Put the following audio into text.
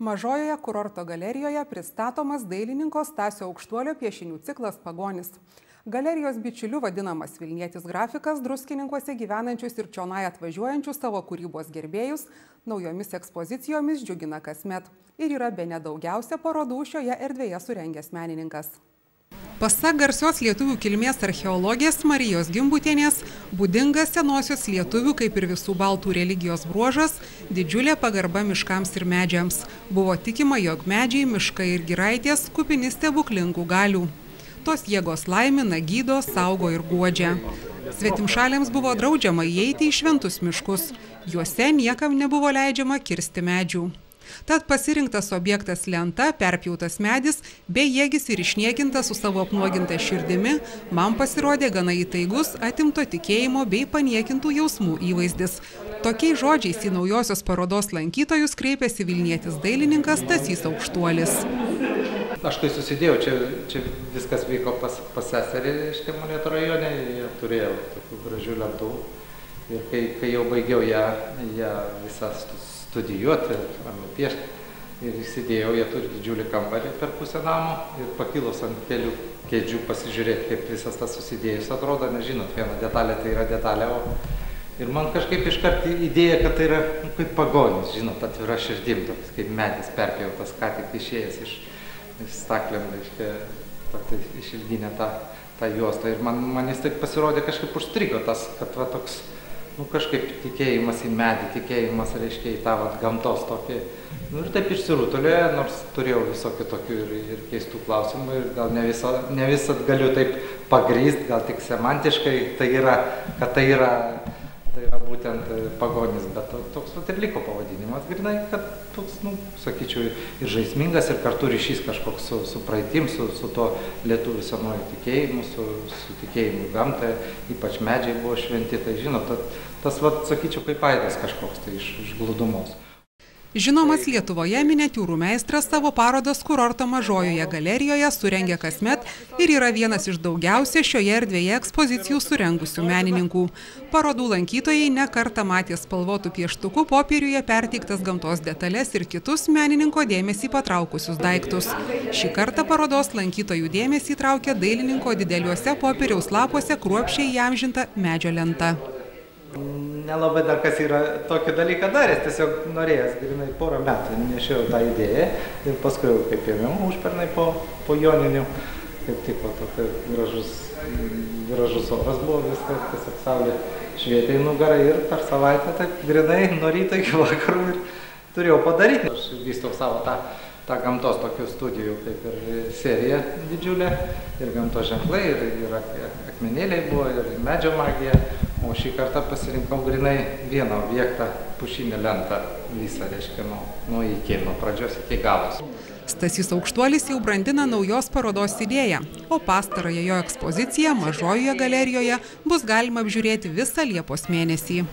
Mažojoje kurorto galerijoje pristatomas dailininko Stasio Aukštuolio piešinių ciklas Pagonis. Galerijos bičiuliu vadinamas Vilnietis grafikas Druskininkuose gyvenančius ir čionai atvažiuojančius savo kūrybos gerbėjus naujomis ekspozicijomis džiugina kasmet ir yra bene daugiausia parodų šioje erdvėje surengęs menininkas. Pasak garsios lietuvių kilmės archeologės Marijos Gimbutienės, būdingas senosios lietuvių, kaip ir visų baltų religijos bruožas, didžiulė pagarba miškams ir medžiams. Buvo tikima, jog medžiai, miškai ir giraitės kupini stebuklingų galių. Tos jėgos laimina, gydo, saugo ir guodžia. Svetimšaliams buvo draudžiama įeiti į šventus miškus. Juose niekam nebuvo leidžiama kirsti medžių. Tad pasirinktas objektas lenta, perpjautas medis, bejėgis ir išniekintas su savo apnuoginta širdimi, man pasirodė gana įtaigus, atimto tikėjimo bei paniekintų jausmų įvaizdis. Tokiais žodžiais į naujosios parodos lankytojus kreipėsi vilnietis dailininkas Stasys Aukštuolis. Aš kai susidėjau, čia viskas vyko pas seserį, reiškia, Molėtų rajone, turėjau tokių gražių lentų. Ir kai jau baigiau ją visą studijuoti, piešti ir įsidėjau, jie turi didžiulį kambarį per pusę namo ir pakilus ant kelių kėdžių pasižiūrėti, kaip visas tas susidėjus atrodo, nežinot, viena detalė tai yra detalė, ir man kažkaip iškart idėja, kad tai yra kaip pagonis, žinot, atvira širdim, toks kaip medis perpjautas, ką tik išėjęs iš staklėm, reiškia, išilginę tą juostą. Ir man jis taip pasirodė, kažkaip užstrigo tas, kad va toks, kažkaip tikėjimas į medį, tikėjimas, reiškia, į tą gamtos tokį. Ir taip išsirutuliojo, nors turėjau visokių tokių ir keistų klausimų ir gal ne visad galiu taip pagrįsti, gal tik semantiškai tai yra, kad tai yra būtent pagonis, bet toks ir liko pavadinimas, grinai, kad toks, sakyčiau, ir žaismingas, ir kartu ryšys kažkoks su praeitim, su to lietuvių senuoju tikėjimu, su tikėjimu gamtai, ypač medžiai buvo šventi, tai žinot, tas, sakyčiau, kaip aidas kažkoks tai iš glūdumos. Žinomas Lietuvoje miniatiūrų meistras savo parodas kurorto Mažojoje galerijoje surengė kasmet ir yra vienas iš daugiausia šioje erdvėje ekspozicijų surengusių menininkų. Parodų lankytojai ne kartą matė spalvotų pieštukų popieriuje perteiktas gamtos detalės ir kitus menininko dėmesį patraukusius daiktus. Šį kartą parodos lankytojų dėmesį traukė dailininko dideliuose popieriaus lapuose kruopščiai įamžinta medžio lenta. Nelabai dar kas yra tokį dalyką daręs, tiesiog norėjęs, grinai, porą metų nešiau tą idėją ir paskui, kaip ėmiau, užpernai po joninių, kaip tik tokia gražus oras buvo, viskas, tiesiog saulė švietė į nugarą ir per savaitę taip grinai nuo ryto iki vakarų ir turėjau padaryti. Aš vystau savo tą gamtos tokių studijų, kaip ir serija didžiulė, ir gamtos ženklai, ir akmenėliai buvo, ir medžio magija. O šį kartą pasirinkau grinai vieną objektą, pušinę lentą, visą, reiškia, nuo pradžios iki galos. Stasys Aukštuolis jau brandina naujos parodos idėją, o pastarąją jo ekspoziciją Mažojoje galerijoje bus galima apžiūrėti visą Liepos mėnesį.